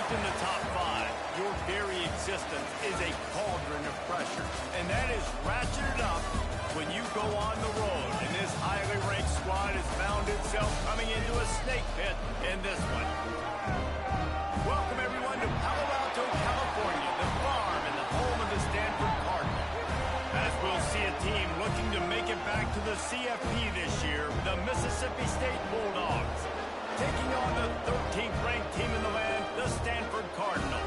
Ranked in the top 5, your very existence is a cauldron of pressure. And that is ratcheted up when you go on the road. And this highly ranked squad has found itself coming into a snake pit in this one. Welcome, everyone, to Palo Alto, California, the farm and the home of the Stanford Cardinal. As we'll see a team looking to make it back to the CFP this year, the Mississippi State Bulldogs, taking on the 13th ranked team in the land, the Stanford Cardinal.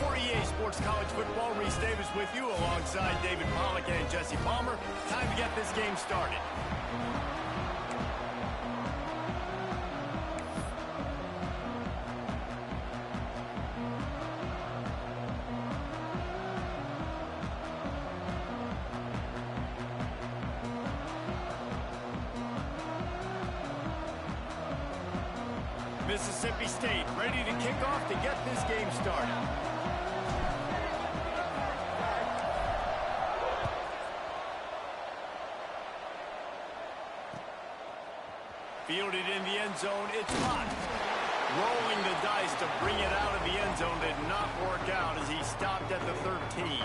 For EA Sports College Football, Reese Davis with you alongside David Pollack and Jesse Palmer. Time to get this game started. Mississippi State ready to kick off to get this game started. Fielded in the end zone, it's hot. Rolling the dice to bring it out of the end zone did not work out as he stopped at the 13.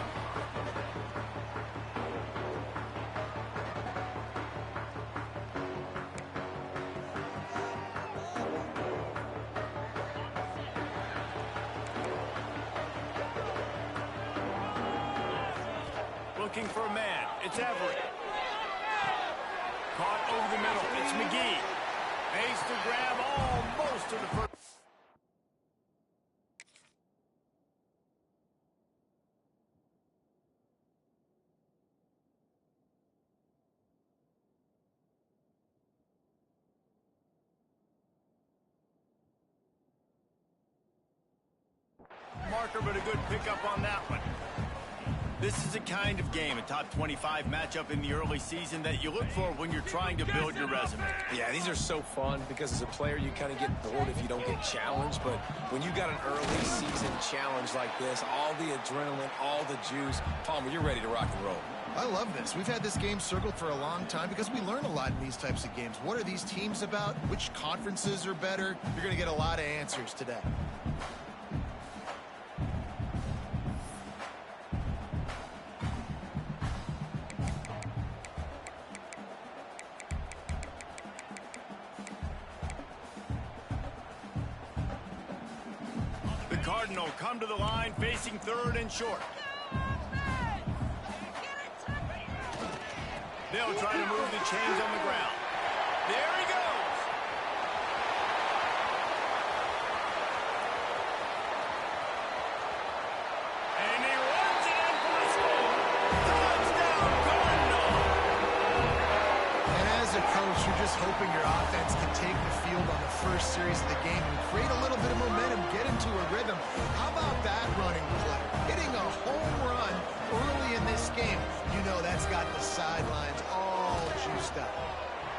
Looking for a man, it's Everett. Caught over the middle, it's McGee. Makes the grab almost to the first. Marker, but a good pickup on that one. This is a kind of game, a top 25 matchup in the early season that you look for when you're trying to build your resume. Yeah, these are so fun because as a player, you kind of get bored if you don't get challenged. But when you got an early season challenge like this, all the adrenaline, all the juice, Palmer, you're ready to rock and roll. I love this. We've had this game circled for a long time because we learn a lot in these types of games. What are these teams about? Which conferences are better? You're going to get a lot of answers today. Cardinal come to the line facing third and short. They'll try to move the chains on the ground. There he goes. And he runs it in for a score. Touchdown, Cardinal. And as a coach, you're just hoping your offense can take the field on the first series of the game and create a little bit of momentum, get into a rhythm. How about that running play? Hitting a home run early in this game. You know that's got the sidelines all juiced up.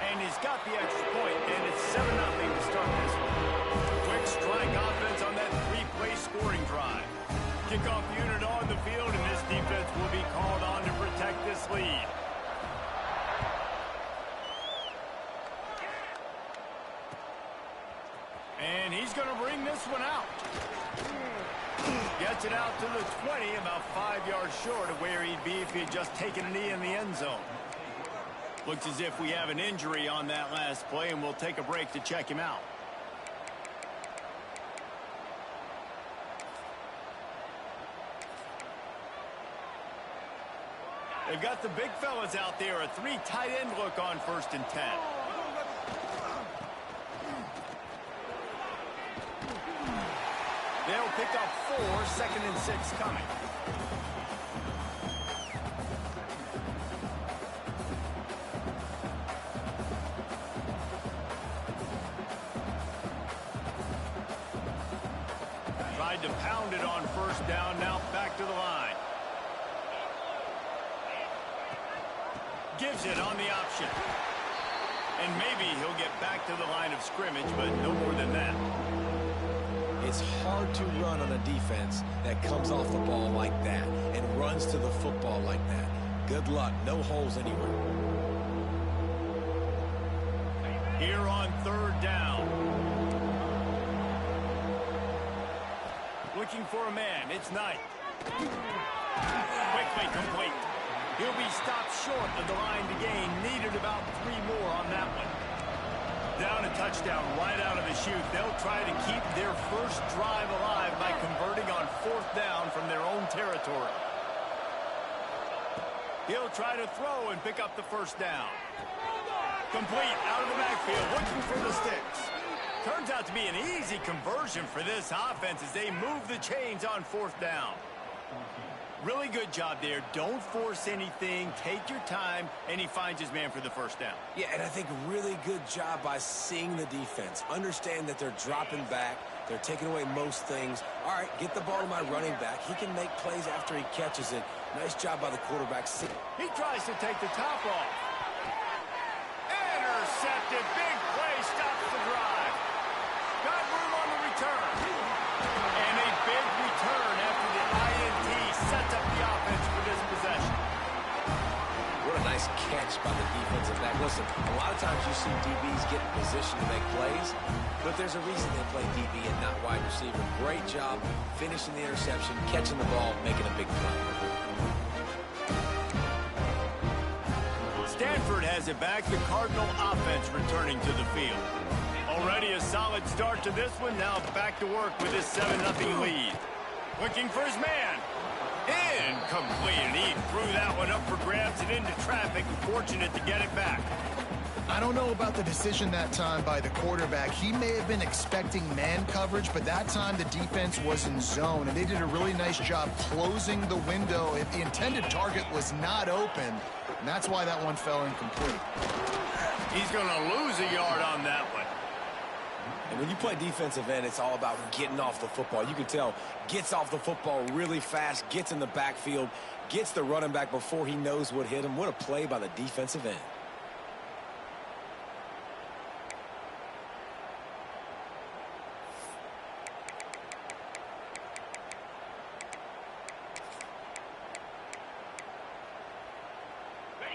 And he's got the extra point, and it's 7-0 to start this one. Quick strike offense on that 3-play scoring drive. Kickoff unit on the field, and this defense will be called on to protect this lead. And he's going to bring this one out. Gets it out to the 20, about 5 yards short of where he'd be if he had just taken a knee in the end zone. Looks as if we have an injury on that last play, and we'll take a break to check him out. They've got the big fellas out there, a 3 tight end look on 1st and 10. They'll pick up 4, 2nd and 6 coming. Tried to pound it on 1st down, now back to the line. Gives it on the option. And maybe he'll get back to the line of scrimmage, but no more than that. It's hard to run on a defense that comes off the ball like that and runs to the football like that. Good luck. No holes anywhere. Here on 3rd down. looking for a man. It's Knight. Quickly complete. He'll be stopped short of the line to gain. Needed about 3 more on that one. Down a touchdown right out of the chute. They'll try to keep their first drive alive by converting on 4th down from their own territory. He'll try to throw and pick up the first down. Complete out of the backfield, looking for the sticks. Turns out to be an easy conversion for this offense as they move the chains on 4th down. Really good job there. Don't force anything. Take your time, and he finds his man for the first down. Yeah, and I think really good job by seeing the defense. Understand that they're dropping back. They're taking away most things. All right, get the ball to my running back. He can make plays after he catches it. Nice job by the quarterback. He tries to take the top off. Intercepted. Big play stops the drive. Got room on the return. And a big return after the INT sets up the offense for this possession. What a nice catch by the defensive back. Listen, a lot of times you see DBs get in position to make plays, but there's a reason they play DB and not wide receiver. Great job finishing the interception, catching the ball, making a big play. Stanford has it back. The Cardinal offense returning to the field. Already a solid start to this one. Now back to work with his 7-0 lead. Looking for his man. Incomplete. And he threw that one up for grabs and into traffic. Fortunate to get it back. I don't know about the decision that time by the quarterback. He may have been expecting man coverage, but that time the defense was in zone, and they did a really nice job closing the window if the intended target was not open, and that's why that one fell incomplete. He's going to lose a yard on that one. And when you play defensive end, it's all about getting off the football. You can tell, gets off the football really fast, gets in the backfield, gets the running back before he knows what hit him. What a play by the defensive end.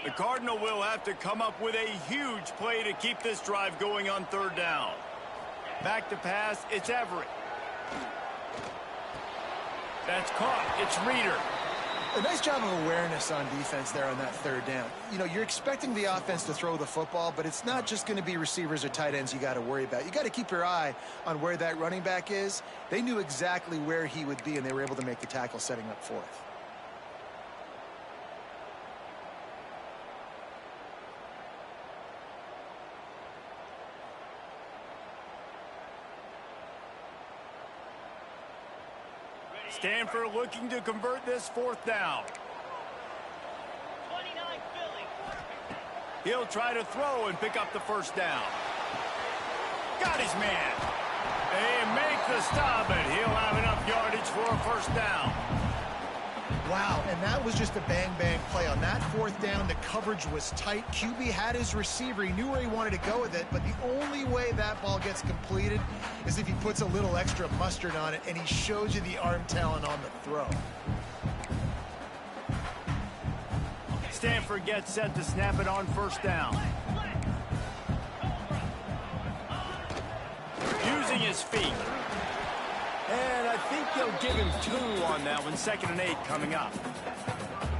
The Cardinal will have to come up with a huge play to keep this drive going on 3rd down. Back to pass, it's Everett. That's caught, it's Reeder. A nice job of awareness on defense there on that 3rd down. You know, you're expecting the offense to throw the football, but it's not just going to be receivers or tight ends you got to worry about. You got to keep your eye on where that running back is. They knew exactly where he would be, and they were able to make the tackle setting up 4th. Stanford looking to convert this 4th down. He'll try to throw and pick up the first down. Got his man. They make the stop, and he'll have enough yardage for a first down. Wow, and that was just a bang-bang play. On that 4th down, the coverage was tight. QB had his receiver. He knew where he wanted to go with it, but the only way that ball gets completed is if he puts a little extra mustard on it, and he shows you the arm talent on the throw. Stanford gets set to snap it on 1st down. Using his feet. And I think they'll give him 2 on that one. 2nd and 8 coming up.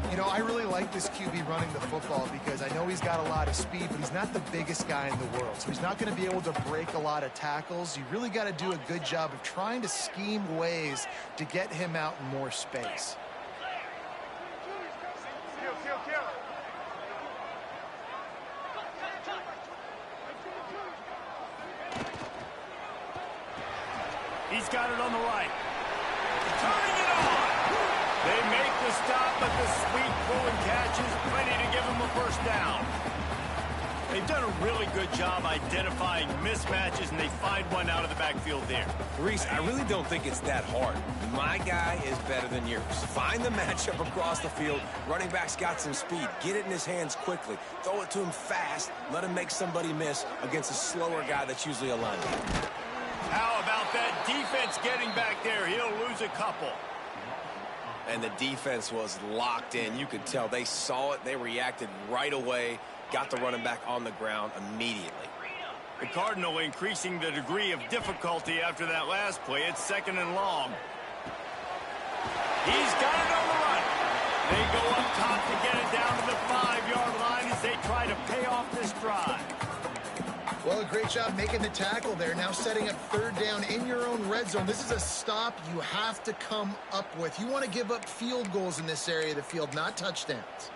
You know, I really like this QB running the football because I know he's got a lot of speed, but he's not the biggest guy in the world. So he's not going to be able to break a lot of tackles. You really got to do a good job of trying to scheme ways to get him out in more space. He's got it on the right. Turning it on. They make the stop, but the sweet pull and catch is plenty to give him a first down. They've done a really good job identifying mismatches, and they find one out of the backfield there. Reese, I really don't think it's that hard. My guy is better than yours. Find the matchup across the field. Running back's got some speed. Get it in his hands quickly. Throw it to him fast. Let him make somebody miss against a slower guy that's usually a linebacker. How about that defense getting back there? He'll lose a couple. And the defense was locked in. You could tell they saw it. They reacted right away. Got the running back on the ground immediately. The Cardinal increasing the degree of difficulty after that last play. It's 2nd and long. He's got it on the run. They go up top to get it down to the 5-yard line as they try to pay off this drive. Well, a great job making the tackle there. Now setting up third down in your own red zone. This is a stop you have to come up with. You want to give up field goals in this area of the field, not touchdowns.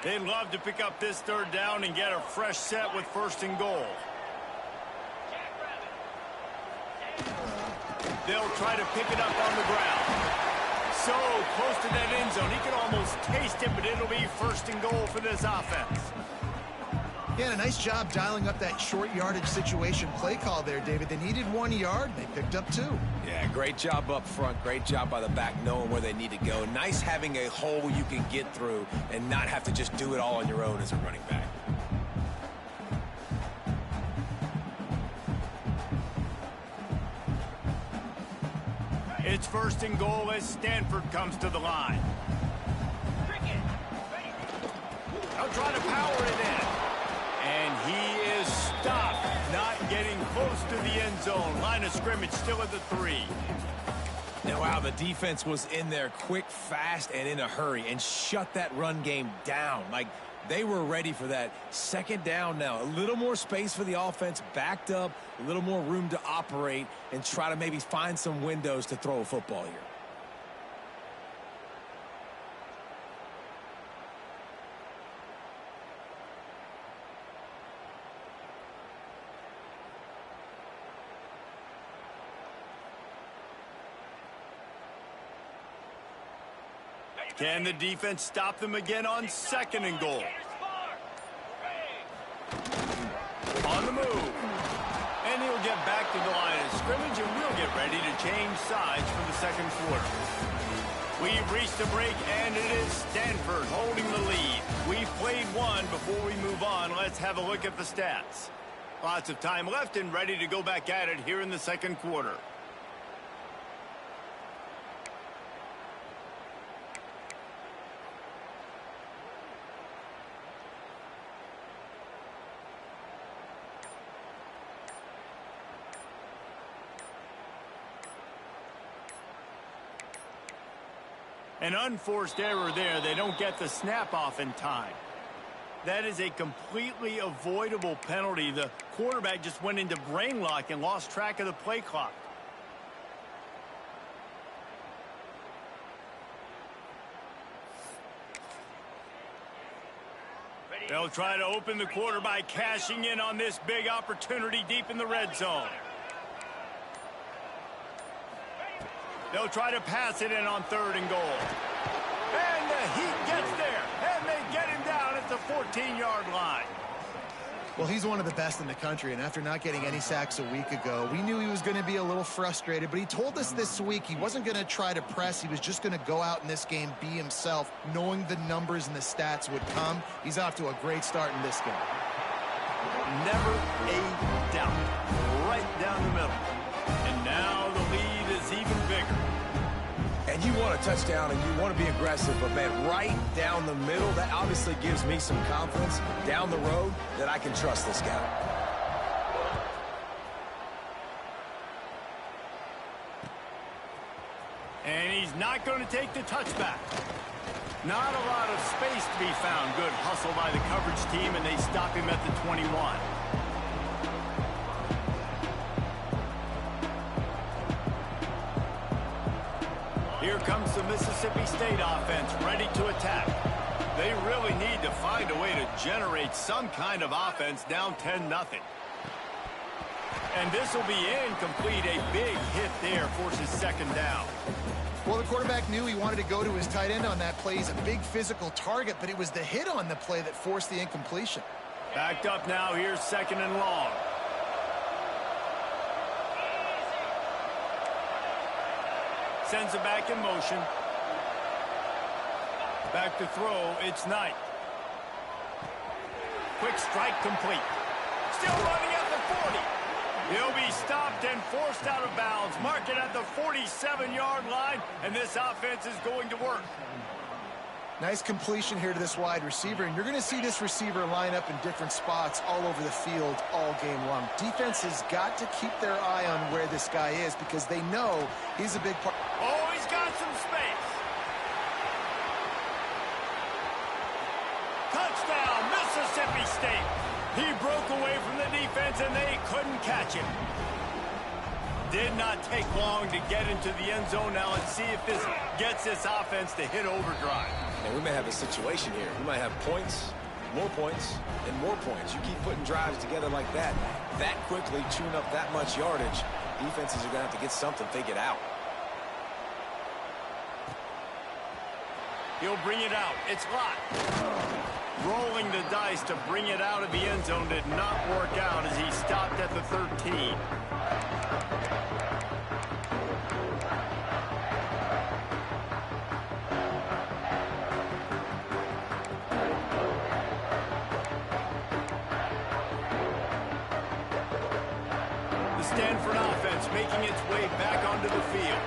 They'd love to pick up this third down and get a fresh set with 1st and goal. They'll try to pick it up on the ground. So close to that end zone. He can almost taste it, but it'll be 1st and goal for this offense. Yeah, a nice job dialing up that short yardage situation play call there, David. They needed 1 yard. They picked up 2. Yeah, great job up front. Great job by the back knowing where they need to go. Nice having a hole you can get through and not have to just do it all on your own as a running back. It's 1st and goal as Stanford comes to the line. They'll try to power it in. And he is stopped, not getting close to the end zone. Line of scrimmage still at the 3. Now, wow, the defense was in there quick, fast, and in a hurry and shut that run game down. Like, they were ready for that. 2nd down now. A little more space for the offense, backed up, a little more room to operate and try to maybe find some windows to throw a football here. Can the defense stop them again on 2nd and goal? On the move. And he'll get back to the line of scrimmage, and we'll get ready to change sides for the 2nd quarter. We've reached the break, and it is Stanford holding the lead. We've played one. Before we move on, let's have a look at the stats. Lots of time left and ready to go back at it here in the 2nd quarter. An unforced error there. They don't get the snap off in time. That is a completely avoidable penalty. The quarterback just went into brain lock and lost track of the play clock. They'll try to open the quarter by cashing in on this big opportunity deep in the red zone. They'll try to pass it in on 3rd and goal. And the Heat gets there, and they get him down at the 14-yard line. Well, he's one of the best in the country, and after not getting any sacks a week ago, we knew he was going to be a little frustrated, but he told us this week he wasn't going to try to press. He was just going to go out in this game, be himself, knowing the numbers and the stats would come. He's off to a great start in this game. Never a doubt. Right down the middle. And now the lead is even bigger. And you want a touchdown and you want to be aggressive, but man, right down the middle, that obviously gives me some confidence down the road that I can trust this guy. And he's not going to take the touchback. Not a lot of space to be found. Good hustle by the coverage team, and they stop him at the 21. Here comes the Mississippi State offense, ready to attack. They really need to find a way to generate some kind of offense down 10-0. And this will be incomplete. A big hit there forces 2nd down. Well, the quarterback knew he wanted to go to his tight end on that play. He's a big physical target, but it was the hit on the play that forced the incompletion. Backed up now. Here's 2nd and long. Sends it back in motion. Back to throw. It's Knight. Quick strike complete. Still running at the 40. He'll be stopped and forced out of bounds. Mark it at the 47-yard line, and this offense is going to work. Nice completion here to this wide receiver, and you're going to see this receiver line up in different spots all over the field all game long. Defense has got to keep their eye on where this guy is because they know he's a big part. Oh, he's got some space. Touchdown, Mississippi State. He broke away from the defense, and they couldn't catch him. Did not take long to get into the end zone. Now let's see if this gets this offense to hit overdrive. And we may have a situation here. We might have points, and more points. You keep putting drives together like that quickly, chewing up that much yardage, defenses are going to have to get something figured out. He'll bring it out. It's locked. Rolling the dice to bring it out of the end zone did not work out as he stopped at the 13. The Stanford offense making its way back onto the field.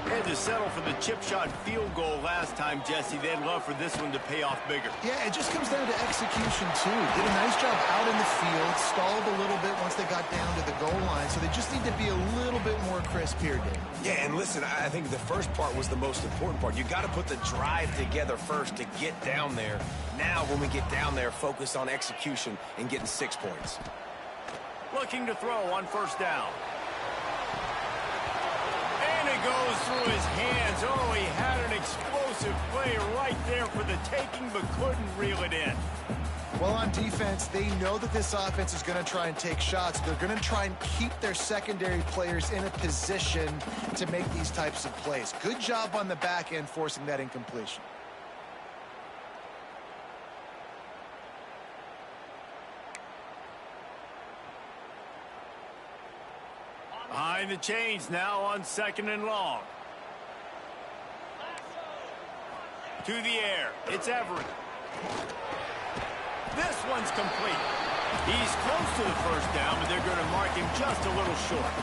They had to settle for the chip shot field goal last time, Jesse. They'd love for this one to pay off bigger. Yeah, it just comes down to execution, too. Did a nice job out in the field, stalled a little bit once they got down to the goal line, so they just need to be a little bit more crisp here, Dave. Yeah, and listen, I think the first part was the most important part. You got to put the drive together first to get down there. Now, when we get down there, focus on execution and getting 6 points. Looking to throw on first down. And it goes through his hands. Oh, he had an explosive play right there for the taking, but couldn't reel it in. Well, on defense, they know that this offense is going to try and take shots. They're going to try and keep their secondary players in a position to make these types of plays. Good job on the back end forcing that incompletion. Behind the chains now on 2nd and long. To the air. It's Everett. This one's complete. He's close to the first down, but they're going to mark him just a little short.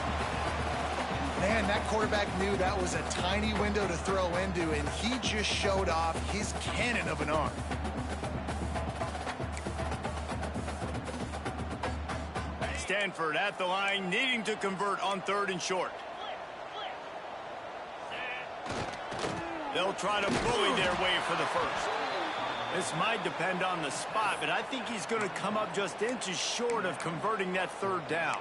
Man, that quarterback knew that was a tiny window to throw into, and he just showed off his cannon of an arm. Stanford at the line, needing to convert on 3rd and short. They'll try to bully their way for the first. This might depend on the spot, but I think he's going to come up just inches short of converting that 3rd down.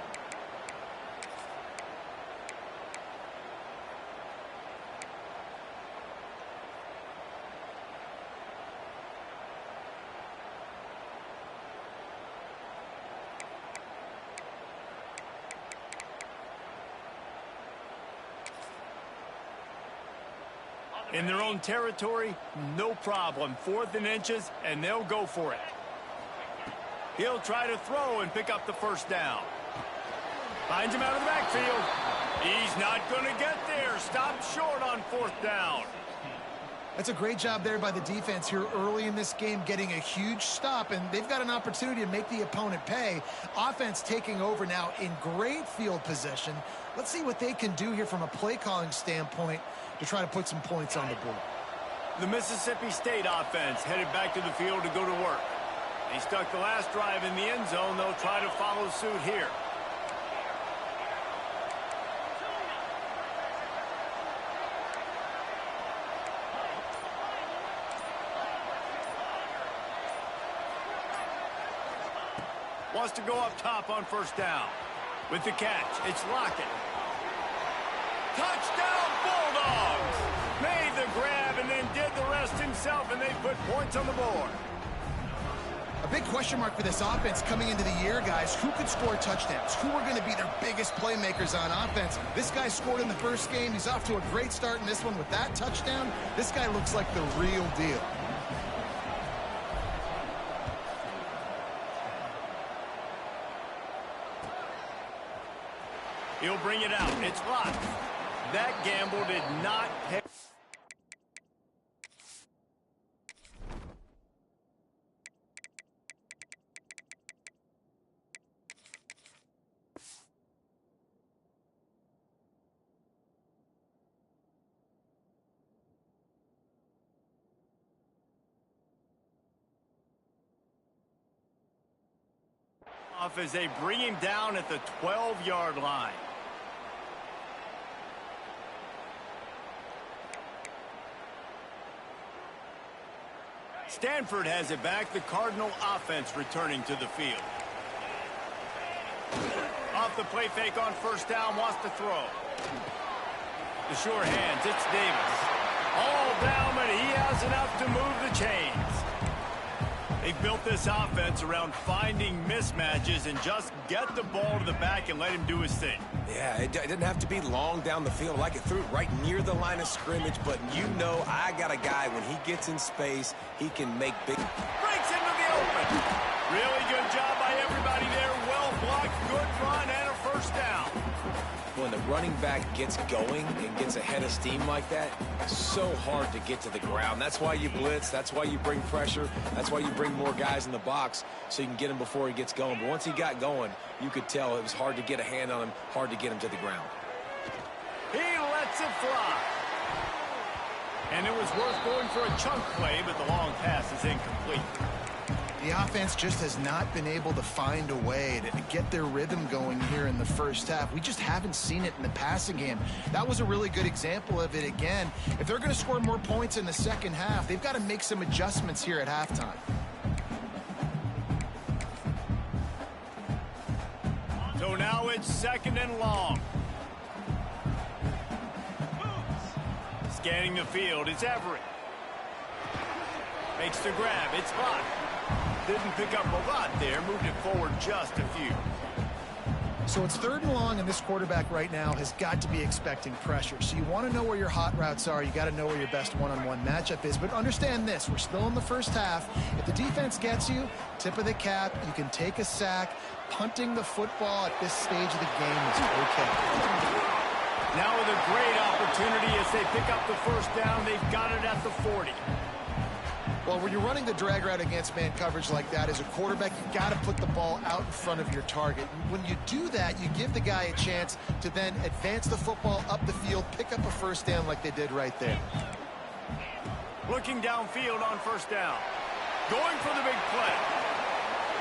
In their own territory, no problem. 4th and inches, and they'll go for it. He'll try to throw and pick up the first down. Finds him out of the backfield. He's not going to get there. Stopped short on 4th down. That's a great job there by the defense here early in this game, getting a huge stop, and they've got an opportunity to make the opponent pay. Offense taking over now in great field position. Let's see what they can do here from a play calling standpoint to try to put some points on the board. The Mississippi State offense headed back to the field to go to work. They stuck the last drive in the end zone. They'll try to follow suit here. Wants to go up top on first down. With the catch, it's Lockett. Touchdown, Bulldogs! Made the grab and then did the rest himself, and they put points on the board. A big question mark for this offense coming into the year, guys. Who could score touchdowns? Who are going to be their biggest playmakers on offense? This guy scored in the first game. He's off to a great start in this one with that touchdown. This guy looks like the real deal. He'll bring it out. It's locked. That gamble did not pay. Off as they bring him down at the 12-yard line. Stanford has it back. The Cardinal offense returning to the field. Off the play fake on first down, wants to throw. The sure hands, it's Davis. All down, but he has enough to move the chains. They've built this offense around finding mismatches and just get the ball to the back and let him do his thing. Yeah, it didn't have to be long down the field. Like it threw it right near the line of scrimmage, but you know I got a guy, when he gets in space, he can make big... Breaks into the open. Really good job by everybody there. Well blocked, good run, and a first down. When the running back gets going and gets ahead of steam like that, it's so hard to get to the ground. That's why you blitz. That's why you bring pressure. That's why you bring more guys in the box so you can get him before he gets going. But once he got going, you could tell it was hard to get a hand on him, hard to get him to the ground. He lets it fly. And it was worth going for a chunk play, but the long pass is incomplete. The offense just has not been able to find a way to get their rhythm going here in the first half. We just haven't seen it in the passing game. That was a really good example of it again. If they're going to score more points in the second half, they've got to make some adjustments here at halftime. So now it's 2nd and long. Scanning the field, it's Everett. Makes the grab, it's Lott. Didn't pick up a lot there, moved it forward just a few. So it's 3rd and long, and this quarterback right now has got to be expecting pressure. So you want to know where your hot routes are. You got to know where your best one-on-one matchup is. But understand this, we're still in the first half. If the defense gets you, tip of the cap, you can take a sack. Punting the football at this stage of the game is okay. Now with a great opportunity as they pick up the first down. They've got it at the 40. Well, when you're running the drag route against man coverage like that, as a quarterback, you got to put the ball out in front of your target. When you do that, you give the guy a chance to then advance the football up the field, pick up a first down like they did right there. Looking downfield on first down. Going for the big play.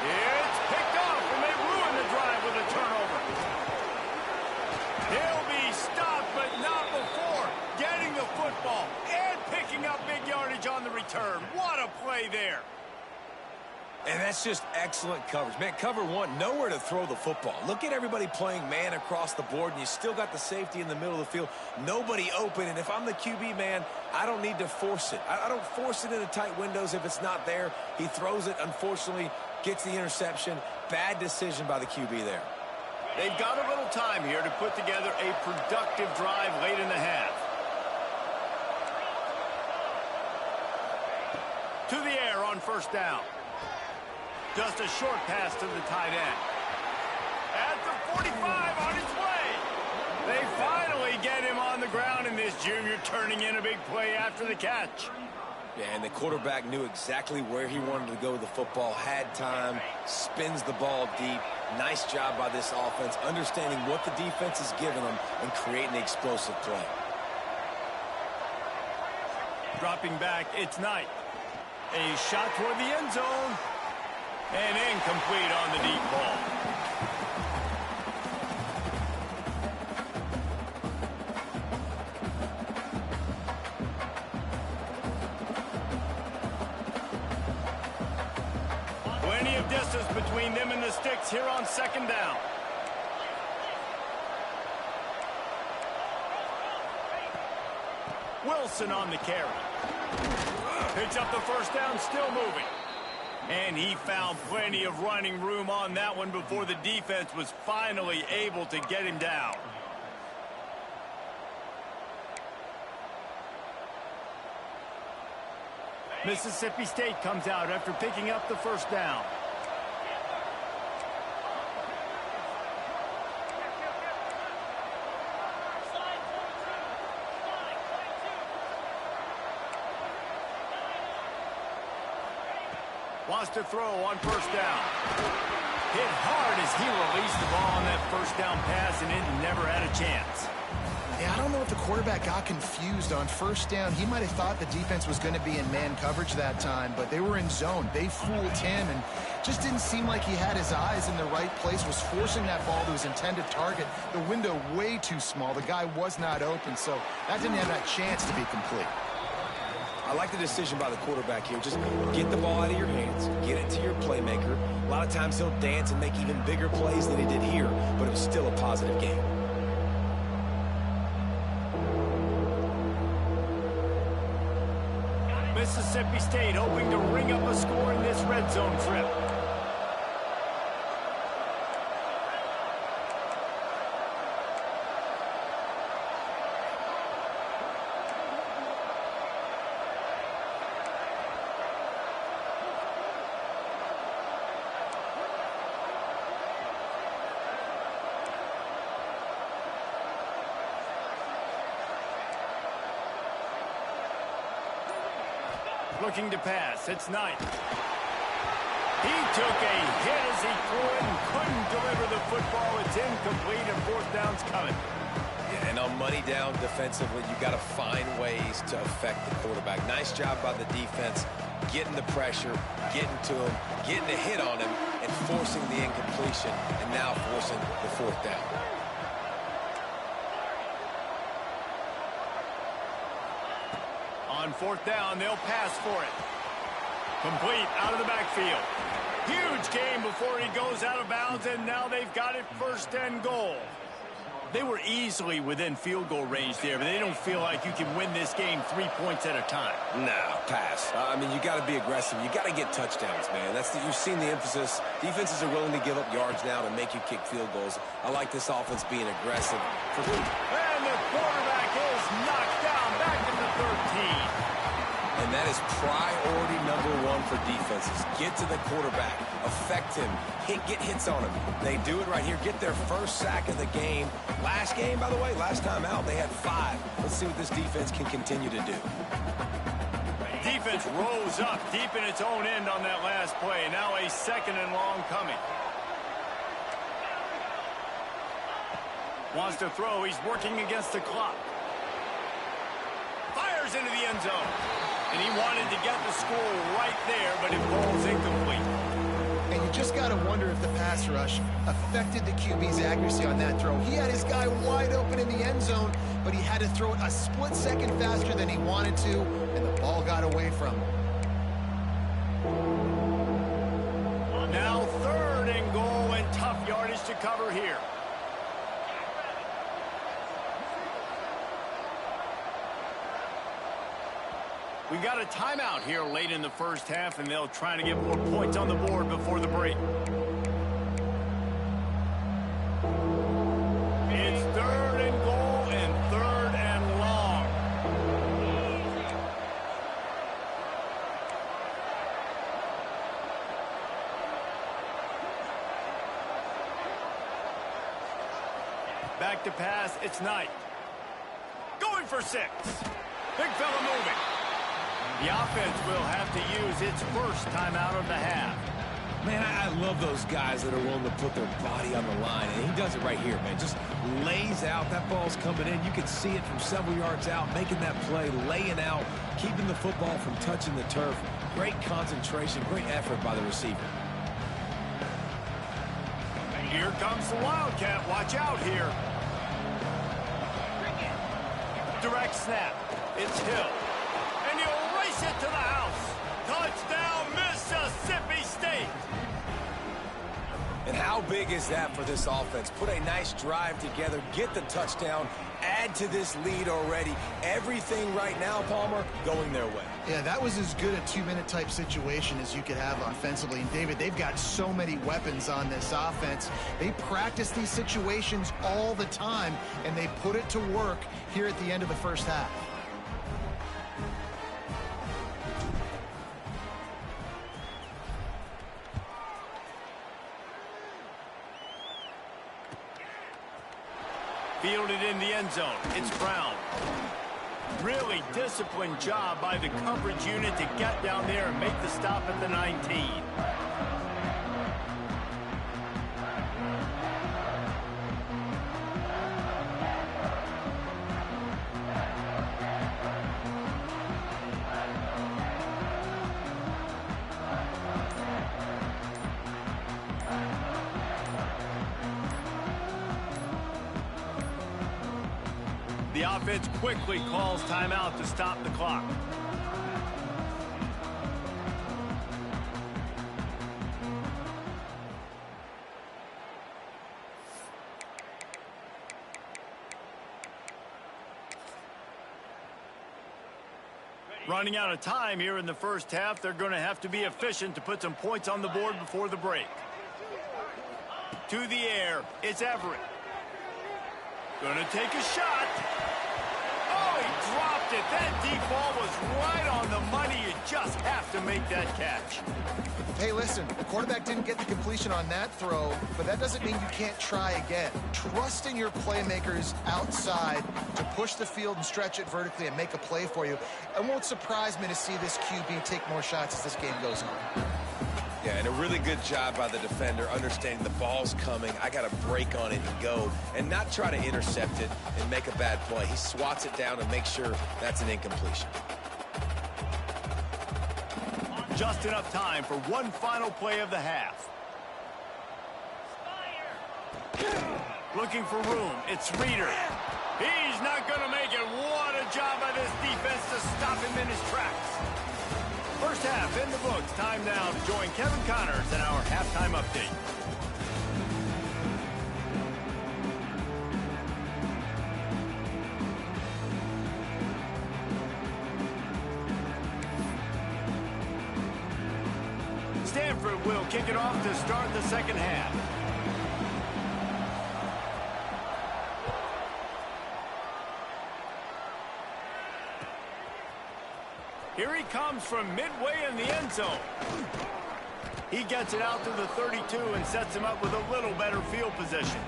It's picked off, and they ruin the drive with a turnover. He'll be stopped, but not before getting the football and picking up big yardage on the return. What a play there. And that's just excellent coverage. Man, cover one, nowhere to throw the football. Look at everybody playing man across the board, and you still got the safety in the middle of the field. Nobody open, and if I'm the QB, man, I don't need to force it. I don't force it into tight windows if it's not there. He throws it, unfortunately, gets the interception. Bad decision by the QB there. They've got a little time here to put together a productive drive late in the half. To the air on first down. Just a short pass to the tight end. At the 45, on his way. They finally get him on the ground, and this junior turning in a big play after the catch. Yeah, and the quarterback knew exactly where he wanted to go with the football, had time, spins the ball deep. Nice job by this offense, understanding what the defense is giving them and creating the explosive play. Dropping back, it's Knight. A shot toward the end zone. And incomplete on the deep ball. Plenty of distance between them and the sticks here on second down. Wilson on the carry. Picks up the first down, still moving. And he found plenty of running room on that one before the defense was finally able to get him down. Mississippi State comes out after picking up the first down. Wants to throw on first down. Hit hard as he released the ball on that first down pass, and it never had a chance. Yeah, I don't know if the quarterback got confused on first down. He might have thought the defense was going to be in man coverage that time, but they were in zone. They fooled him, and just didn't seem like he had his eyes in the right place, was forcing that ball to his intended target. The window way too small. The guy was not open, so that didn't have that chance to be complete. I I like the decision by the quarterback here. Just get the ball out of your hands, get it to your playmaker. A lot of times he'll dance and make even bigger plays than he did here, but it was still a positive game. Mississippi State hoping to ring up a score in this red zone trip. Looking to pass. It's Knight. He took a hit as he threw it and couldn't deliver the football. It's incomplete and fourth down's coming. Yeah, and on money down defensively, you got to find ways to affect the quarterback. Nice job by the defense, getting the pressure, getting to him, getting a hit on him, and forcing the incompletion, and now forcing the fourth down. On fourth down, they'll pass for it. Complete out of the backfield. Huge gain before he goes out of bounds, and now they've got it first and goal. They were easily within field goal range there, but they don't feel like you can win this game 3 points at a time. No, pass. I mean, you got to be aggressive. You got to get touchdowns, man. You've seen the emphasis. Defenses are willing to give up yards now to make you kick field goals. I like this offense being aggressive. And the quarterback is knocked down back in the 13. And that is priority #1 for defenses. Get to the quarterback. Affect him. Get hits on him. They do it right here. Get their first sack of the game. Last game, by the way, last time out, they had 5. Let's see what this defense can continue to do. Defense rose up deep in its own end on that last play. Now a second and long coming. Wants to throw. He's working against the clock. Fires into the end zone. And he wanted to get the score right there, but it falls incomplete. And you just got to wonder if the pass rush affected the QB's accuracy on that throw. He had his guy wide open in the end zone, but he had to throw it a split second faster than he wanted to, and the ball got away from him. Now third and goal, and tough yardage to cover here. We got a timeout here late in the first half, and they'll try to get more points on the board before the break. It's third and goal and third and long. Back to pass, it's Knight. Going for 6. Big fella moving. The offense will have to use its first timeout of the half. Man, I love those guys that are willing to put their body on the line, and he does it right here, man. Just lays out. That ball's coming in. You can see it from several yards out, making that play, laying out, keeping the football from touching the turf. Great concentration, great effort by the receiver. And here comes the Wildcat. Watch out here. Direct snap. It's Hill. And he'll race it to the house. Touchdown, Mississippi State. And how big is that for this offense? Put a nice drive together, get the touchdown, add to this lead already. Everything right now, Palmer, going their way. Yeah, that was as good a 2-minute type situation as you could have offensively. And, David, they've got so many weapons on this offense. They practice these situations all the time, and they put it to work here at the end of the first half. Fielded in the end zone. It's Brown. Really disciplined job by the coverage unit to get down there and make the stop at the 19. The offense quickly calls timeout to stop the clock. Running out of time here in the first half, they're going to have to be efficient to put some points on the board before the break. To the air, it's Everett. Going to take a shot. Oh, he dropped it. That deep ball was right on the money. You just have to make that catch. Hey, listen, the quarterback didn't get the completion on that throw, but that doesn't mean you can't try again. Trust in your playmakers outside to push the field and stretch it vertically and make a play for you. It won't surprise me to see this QB take more shots as this game goes on. Yeah, and a really good job by the defender understanding the ball's coming. I got to break on it and go and not try to intercept it and make a bad play. He swats it down and makes sure that's an incompletion. Just enough time for one final play of the half. Looking for room. It's Reeder. He's not going to make it. What a job by this defense to stop him in his tracks. First half in the books. Time now to join Kevin Connors in our halftime update. Stanford will kick it off to start the second half. Here he comes from midway in the end zone. He gets it out to the 32 and sets him up with a little better field position.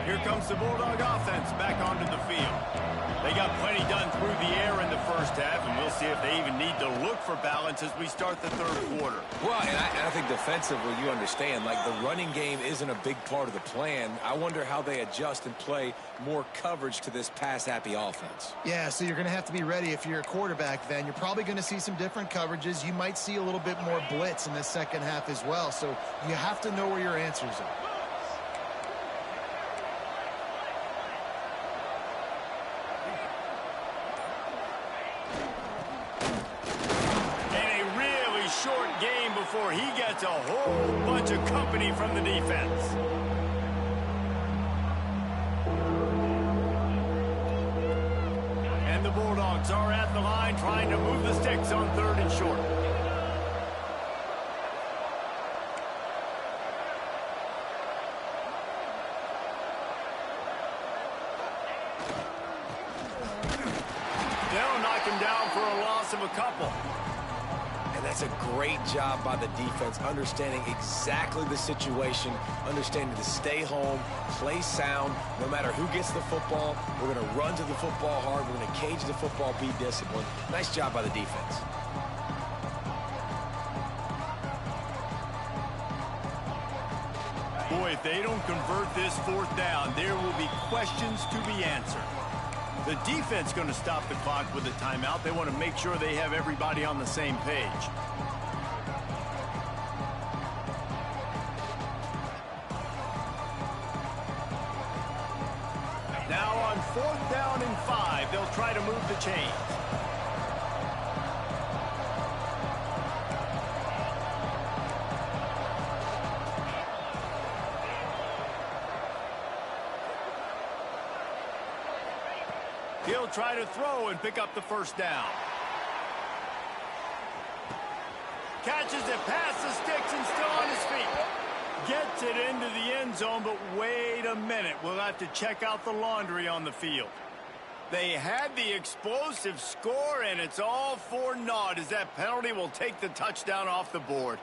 Here comes the Bulldog offense back onto the field. They got plenty done through the air in the first half, and we'll see if they even need to look for balance as we start the third quarter. Well, and I think defensively, you understand, like the running game isn't a big part of the plan. I wonder how they adjust and play more coverage to this pass-happy offense. Yeah, so you're going to have to be ready if you're a quarterback then. You're probably going to see some different coverages. You might see a little bit more blitz in the second half as well, so you have to know where your answers are. Before he gets a whole bunch of company from the defense. And the Bulldogs are at the line trying to move the sticks on third and short. They'll knock him down for a loss of a couple. That's a great job by the defense, understanding exactly the situation, understanding to stay home, play sound. No matter who gets the football, we're going to run to the football hard. We're going to cage the football, be disciplined. Nice job by the defense. Boy, if they don't convert this fourth down, there will be questions to be answered. The defense going to stop the clock with a timeout. They want to make sure they have everybody on the same page. Now on fourth down and 5, they'll try to move the chains. He'll try to throw and pick up the first down. Catches it past the sticks and still on his feet. Gets it into the end zone, but wait a minute. We'll have to check out the laundry on the field. They had the explosive score, and it's all for naught as that penalty will take the touchdown off the board.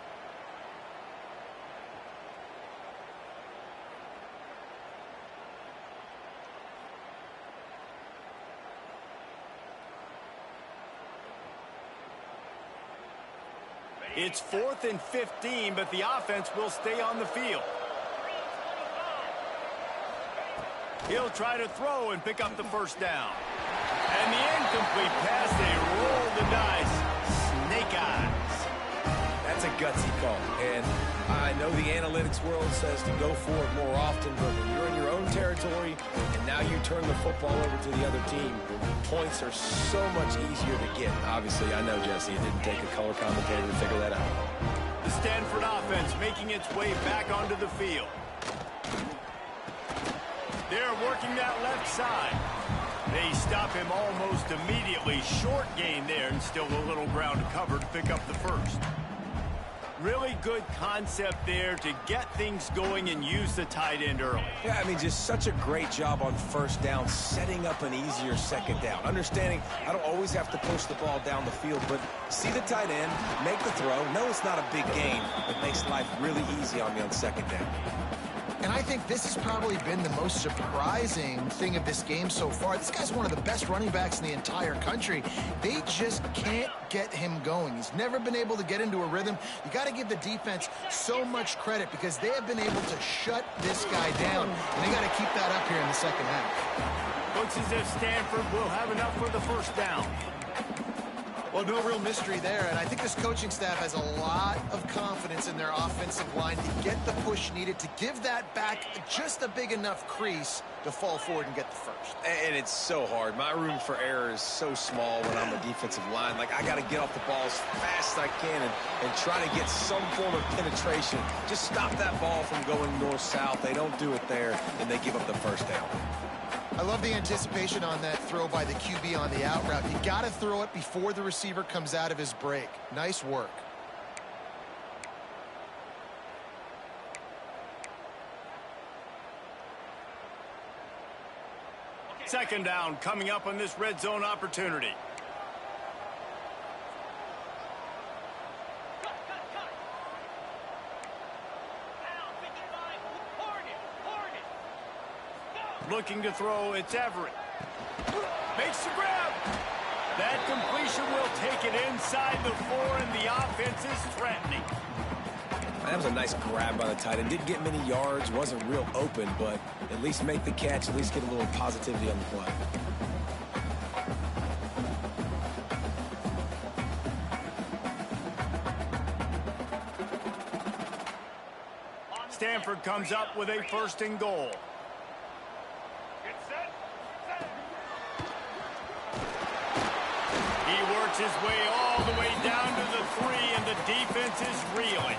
It's 4th and 15, but the offense will stay on the field. He'll try to throw and pick up the first down. And the incomplete pass, they roll the dice. Snake eyes. That's a gutsy call, and I know the analytics world says to go for it more often, but when you're in your own territory and now you turn the football over to the other team, points are so much easier to get. Obviously, I know, Jesse, it didn't take a color commentator to figure that out. The Stanford offense making its way back onto the field. They're working that left side. They stop him almost immediately. Short gain there, and still a little ground to cover to pick up the first. Really good concept there to get things going and use the tight end early. Yeah, I mean, just such a great job on first down, setting up an easier second down. Understanding I don't always have to push the ball down the field, but see the tight end, make the throw. No, it's not a big gain. It makes life really easy on me on second down. And I think this has probably been the most surprising thing of this game so far. This guy's one of the best running backs in the entire country. They just can't get him going. He's never been able to get into a rhythm. You got to give the defense so much credit because they have been able to shut this guy down. And they got to keep that up here in the second half. Looks as if Stanford will have enough for the first down. Well, no real mystery there, and I think this coaching staff has a lot of confidence in their offensive line to get the push needed to give that back just a big enough crease to fall forward and get the first. And it's so hard. My room for error is so small when I'm a defensive line. Like, I got to get off the ball as fast as I can and try to get some form of penetration. Just stop that ball from going north-south. They don't do it there, and they give up the first down. I love the anticipation on that throw by the QB on the out route. You got to throw it before the receiver comes out of his break. Nice work. Second down coming up on this red zone opportunity. Looking to throw, it's Everett. Makes the grab. That completion will take it inside the 4, and the offense is threatening. That was a nice grab by the tight end. Didn't get many yards, wasn't real open, but at least make the catch, at least get a little positivity on the play. Stanford comes up with a first and goal. He works his way all the way down to the 3, and the defense is reeling.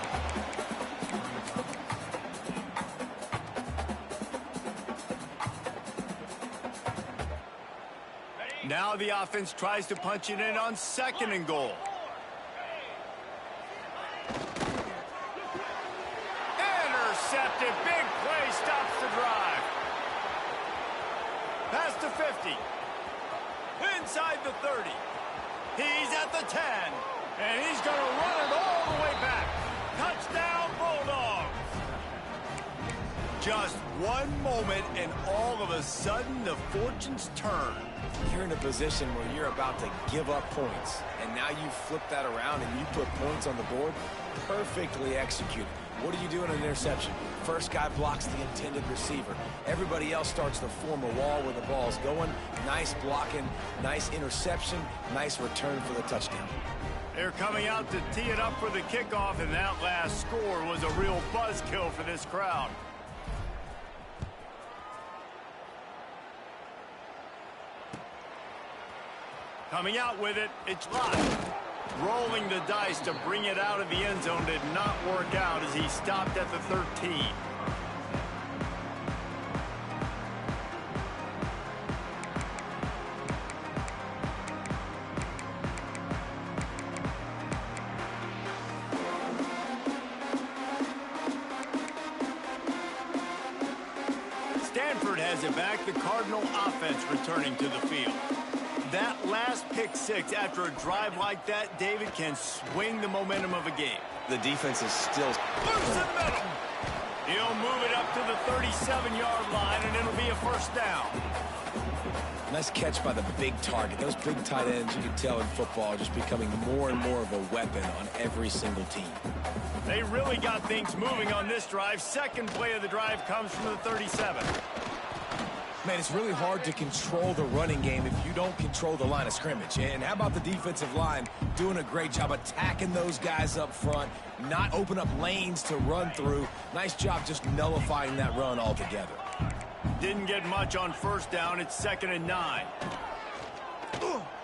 Now the offense tries to punch it in on second and goal. Intercepted. Big play stops the drive. Past the 50. Inside the 30. He's at the 10. And he's going to run it all the way back. Touchdown, Bulldogs. Just one moment, and all of a sudden, the fortunes turn. You're in a position where you're about to give up points, and now you flip that around and you put points on the board. Perfectly executed. What do you do in an interception? First guy blocks the intended receiver. Everybody else starts to form a wall where the ball's going. Nice blocking, nice interception, nice return for the touchdown. They're coming out to tee it up for the kickoff, and that last score was a real buzzkill for this crowd. Coming out with it, it's live. Rolling the dice to bring it out of the end zone did not work out as he stopped at the 13. Stanford has it back, the Cardinal offense returning to the field. That last pick six after a drive like that, David, can swing the momentum of a game. The defense is still loose in the middle. He'll move it up to the 37-yard line, and it'll be a first down. Nice catch by the big target. Those big tight ends, you can tell in football, are just becoming more and more of a weapon on every single team. They really got things moving on this drive. Second play of the drive comes from the 37. Man, it's really hard to control the running game if you don't control the line of scrimmage. And how about the defensive line doing a great job attacking those guys up front, not open up lanes to run through. Nice job just nullifying that run altogether. Didn't get much on first down. It's 2nd and 9.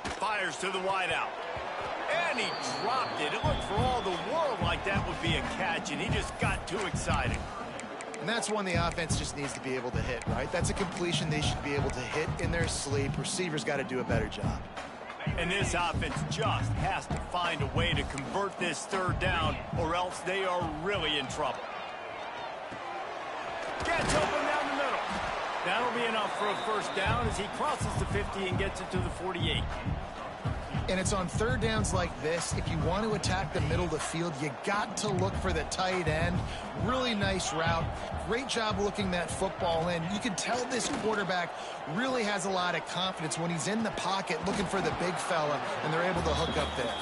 Fires to the wideout. And he dropped it. It looked for all the world like that would be a catch, and he just got too excited. And that's one the offense just needs to be able to hit, right? That's a completion they should be able to hit in their sleep. Receivers got to do a better job. And this offense just has to find a way to convert this 3rd down, or else they are really in trouble. Gets open down the middle. That'll be enough for a 1st down as he crosses the 50 and gets it to the 48. And it's on 3rd downs like this. If you want to attack the middle of the field, you got to look for the tight end. Really nice route. Great job looking that football in. You can tell this quarterback really has a lot of confidence when he's in the pocket looking for the big fella, and they're able to hook up there.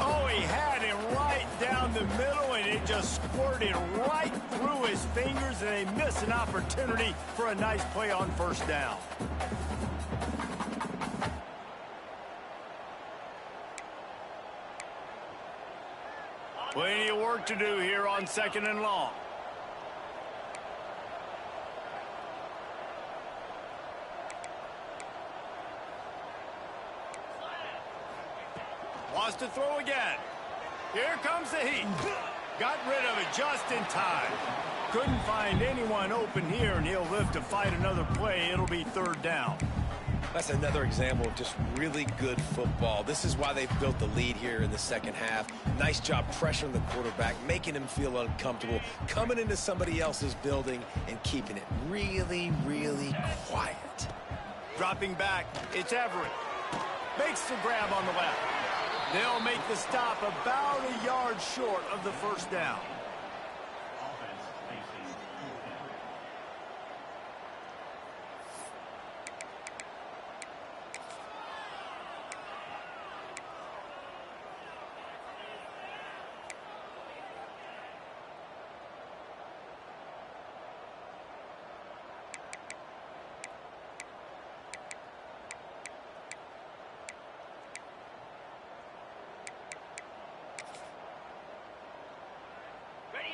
Oh, he had him right down the middle, and it just squirted right through his fingers, and they miss an opportunity for a nice play on 1st down. Plenty of work to do here on 2nd and long. Wants to throw again. Here comes the heat. Got rid of it just in time. Couldn't find anyone open here, and he'll live to fight another play. It'll be 3rd down. That's another example of just really good football. This is why they've built the lead here in the 2nd half. Nice job pressuring the quarterback, making him feel uncomfortable, coming into somebody else's building and keeping it really, really quiet. Dropping back, it's Everett. Makes the grab on the left. They'll make the stop about a yard short of the 1st down.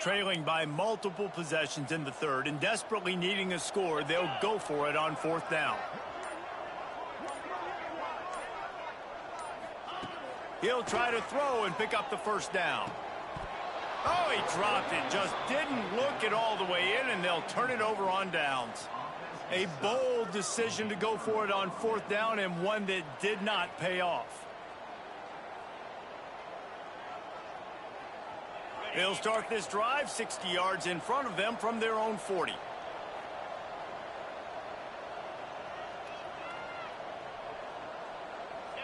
Trailing by multiple possessions in the 3rd and desperately needing a score, they'll go for it on 4th down. He'll try to throw and pick up the 1st down. Oh, he dropped it. Just didn't look it all the way in, and they'll turn it over on downs. A bold decision to go for it on 4th down, and one that did not pay off. They'll start this drive 60 yards in front of them from their own 40.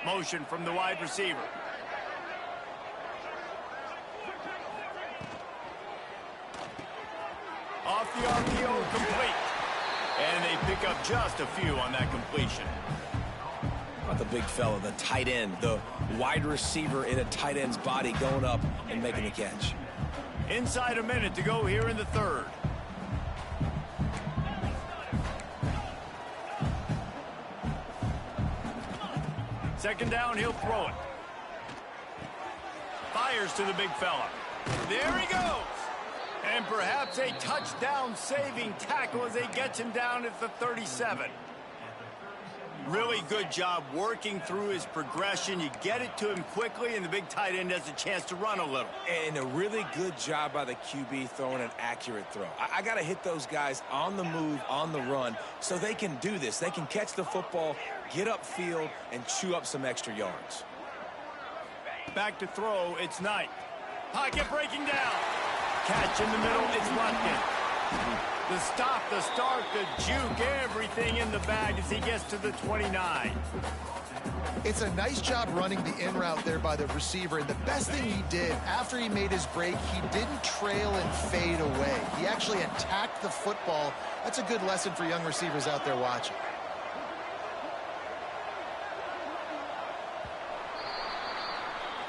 Motion from the wide receiver. Off the RPO, complete. And they pick up just a few on that completion. About the big fella, the tight end, the wide receiver in a tight end's body going up and making the catch. Inside a minute to go here in the 3rd. Second down, he'll throw it. Fires to the big fella. There he goes. And perhaps a touchdown-saving tackle as they get him down at the 37. Really good job working through his progression. You get it to him quickly, and the big tight end has a chance to run a little. And a really good job by the QB throwing an accurate throw. I got to hit those guys on the move, on the run, so they can do this. They can catch the football, get upfield, and chew up some extra yards. Back to throw, it's Knight. Pocket breaking down. Catch in the middle, it's Lutkin. The stop, the start, the juke, everything in the bag as he gets to the 29. It's a nice job running the in route there by the receiver, and the best thing he did after he made his break, he didn't trail and fade away. He actually attacked the football. That's a good lesson for young receivers out there watching.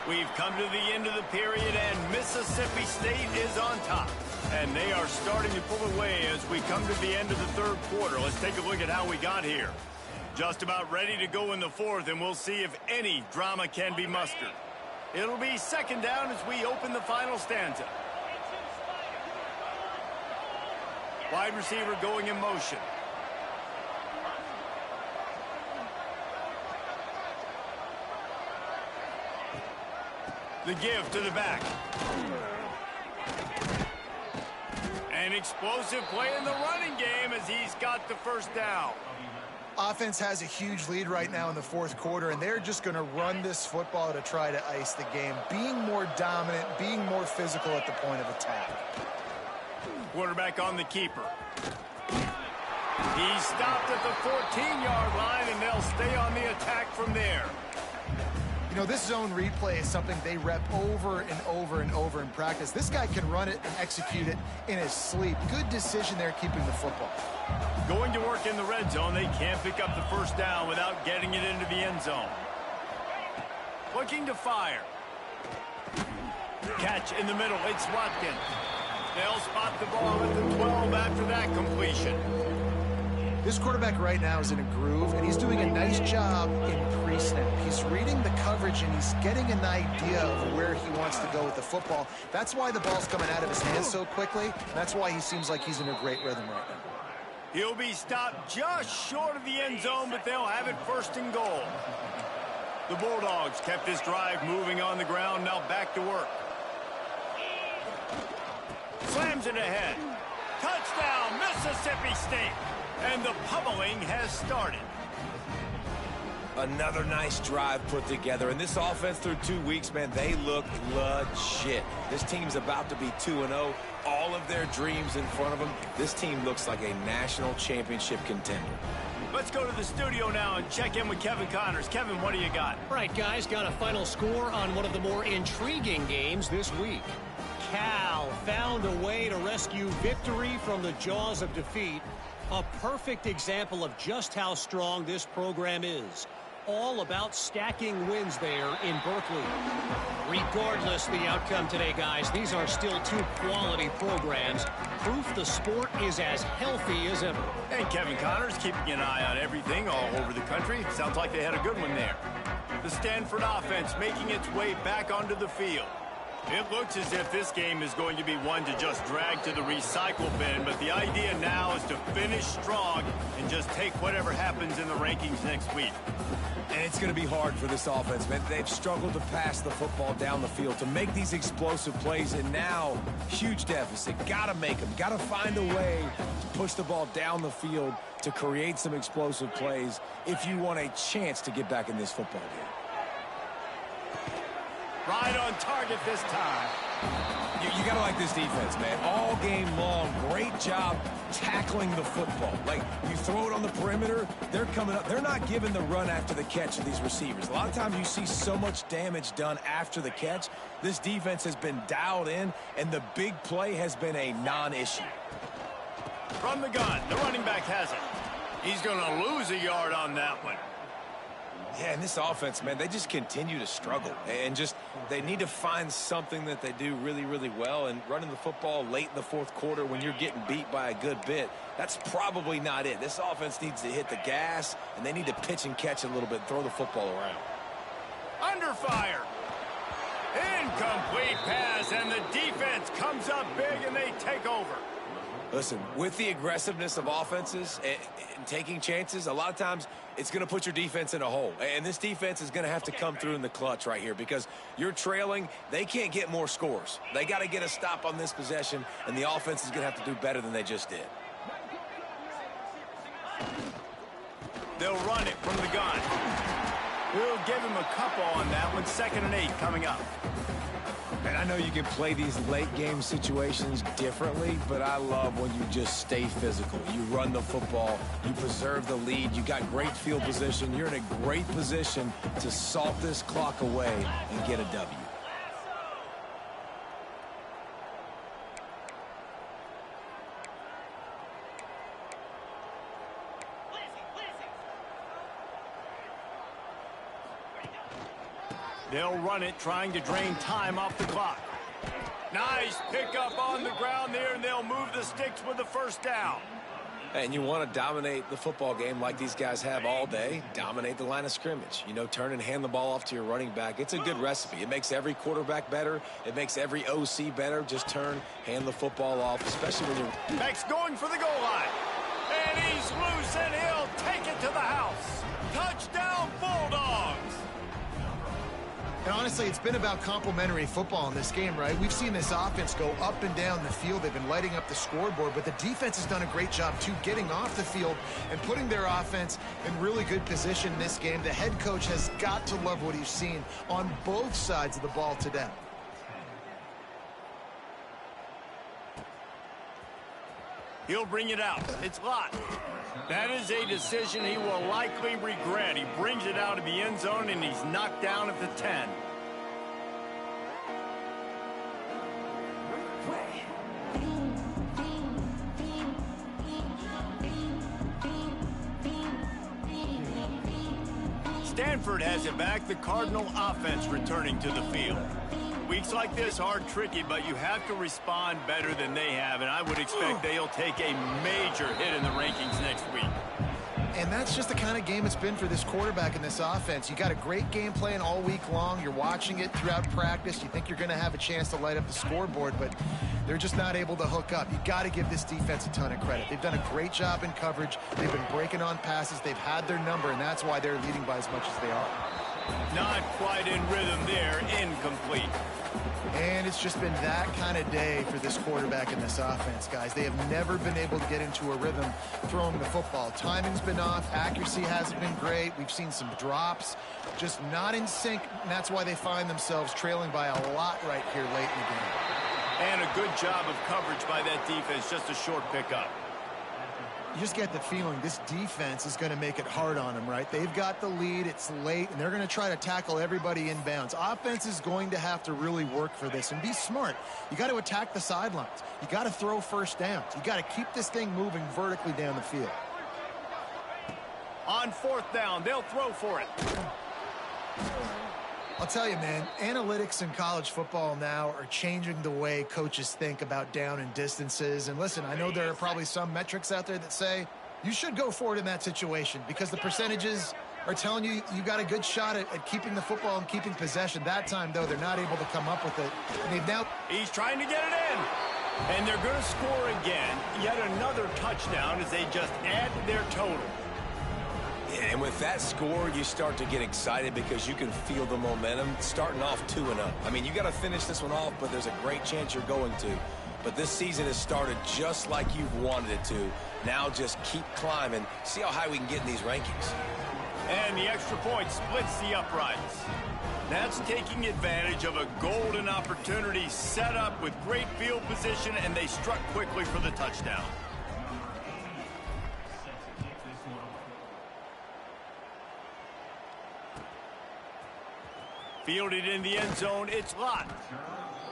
We've come to the end of the period, and Mississippi State is on top. And they are starting to pull away as we come to the end of the third quarter. Let's take a look at how we got here. Just about ready to go in the fourth, and we'll see if any drama can be mustered. It'll be second down as we open the final stanza. Wide receiver going in motion. The give to the back. An explosive play in the running game as he's got the first down. Offense has a huge lead right now in the fourth quarter, and they're just going to run this football to try to ice the game, being more dominant, being more physical at the point of attack. Quarterback on the keeper. He stopped at the 14-yard line, and they'll stay on the attack from there. You know, this zone replay is something they rep over and over and over in practice. This guy can run it and execute it in his sleep. Good decision there keeping the football. Going to work in the red zone. They can't pick up the first down without getting it into the end zone. Looking to fire. Catch in the middle. It's Watkins. They'll spot the ball at the 12 after that completion. This quarterback right now is in a groove, and he's doing a nice job in pre-snap. He's reading the coverage, and he's getting an idea of where he wants to go with the football. That's why the ball's coming out of his hands so quickly. That's why he seems like he's in a great rhythm right now. He'll be stopped just short of the end zone, but they'll have it first and goal. The Bulldogs kept this drive moving on the ground, now back to work. Slams it ahead. Touchdown, Mississippi State. And the pummeling has started. Another nice drive put together. And this offense through 2 weeks, man, they look legit. This team's about to be 2-0. All of their dreams in front of them. This team looks like a national championship contender. Let's go to the studio now and check in with Kevin Connors. Kevin, what do you got? All right, guys, got a final score on one of the more intriguing games this week. Cal found a way to rescue victory from the jaws of defeat. A perfect example of just how strong this program is. All about stacking wins there in Berkeley. Regardless the outcome today, guys, these are still two quality programs. Proof the sport is as healthy as ever. And Kevin Connors keeping an eye on everything all over the country. Sounds like they had a good one there. The Stanford offense making its way back onto the field. It looks as if this game is going to be one to just drag to the recycle bin, but the idea now is to finish strong and just take whatever happens in the rankings next week. And it's going to be hard for this offense, man. They've struggled to pass the football down the field, to make these explosive plays, and now, huge deficit. Got to make them. Got to find a way to push the ball down the field to create some explosive plays if you want a chance to get back in this football game. Right on target this time. You got to like this defense, man. All game long, great job tackling the football. Like, you throw it on the perimeter, they're coming up. They're not giving the run after the catch to these receivers. A lot of times you see so much damage done after the catch. This defense has been dialed in, and the big play has been a non-issue. From the gun, the running back has it. He's going to lose a yard on that one. Yeah, and this offense, man, they just continue to struggle. And just, they need to find something that they do really, really well. And running the football late in the fourth quarter when you're getting beat by a good bit, that's probably not it. This offense needs to hit the gas, and they need to pitch and catch a little bit, throw the football around. Under fire. Incomplete pass, and the defense comes up big, and they take over. Listen, with the aggressiveness of offenses and taking chances, a lot of times it's going to put your defense in a hole. And this defense is going to have to come through in the clutch right here because you're trailing. They can't get more scores. They got to get a stop on this possession, and the offense is going to have to do better than they just did. They'll run it from the gun. We'll give him a couple on that one. 2nd and 8 coming up. And I know you can play these late-game situations differently, but I love when you just stay physical. You run the football. You preserve the lead. You got great field position. You're in a great position to salt this clock away and get a W. They'll run it, trying to drain time off the clock. Nice pickup on the ground there, and they'll move the sticks with the first down. And you want to dominate the football game like these guys have all day. Dominate the line of scrimmage. You know, turn and hand the ball off to your running back. It's a good recipe. It makes every quarterback better. It makes every OC better. Just turn, hand the football off, especially when you're... Beck's going for the goal line. And he's loose, and he'll take it to the house. Touchdown, Bulldogs. And honestly, it's been about complementary football in this game, right? We've seen this offense go up and down the field. They've been lighting up the scoreboard, but the defense has done a great job, too, getting off the field and putting their offense in really good position in this game. The head coach has got to love what he's seen on both sides of the ball today. He'll bring it out. It's Lott. That is a decision he will likely regret. He brings it out of the end zone, and he's knocked down at the 10. Stanford has it back. The Cardinal offense returning to the field. Weeks like this are tricky, but you have to respond better than they have, and I would expect they'll take a major hit in the rankings next week. And that's just the kind of game it's been for this quarterback in this offense. You got a great game plan all week long. You're watching it throughout practice. You think you're going to have a chance to light up the scoreboard, but they're just not able to hook up. You got to give this defense a ton of credit. They've done a great job in coverage. They've been breaking on passes. They've had their number, and that's why they're leading by as much as they are. Not quite in rhythm there. Incomplete. And it's just been that kind of day for this quarterback in this offense, guys. They have never been able to get into a rhythm throwing the football. Timing's been off. Accuracy hasn't been great. We've seen some drops. Just not in sync, and that's why they find themselves trailing by a lot right here late in the game. And a good job of coverage by that defense. Just a short pickup. You just get the feeling this defense is going to make it hard on them, right? They've got the lead. It's late, and they're going to try to tackle everybody inbounds. Offense is going to have to really work for this and be smart. You got to attack the sidelines. You got to throw first downs. You got to keep this thing moving vertically down the field. On fourth down, they'll throw for it. I'll tell you, man, analytics in college football now are changing the way coaches think about down and distances. And listen, I know there are probably some metrics out there that say you should go for it in that situation because the percentages are telling you you got a good shot at keeping the football and keeping possession. That time, though, they're not able to come up with it. And they've now... He's trying to get it in. And they're going to score again. Yet another touchdown as they just add to their total. Yeah, and with that score, you start to get excited because you can feel the momentum starting off 2-0. I mean, you got to finish this one off, but there's a great chance you're going to. But this season has started just like you've wanted it to. Now just keep climbing. See how high we can get in these rankings. And the extra point splits the uprights. That's taking advantage of a golden opportunity set up with great field position, and they struck quickly for the touchdown. Fielded in the end zone, it's Lott.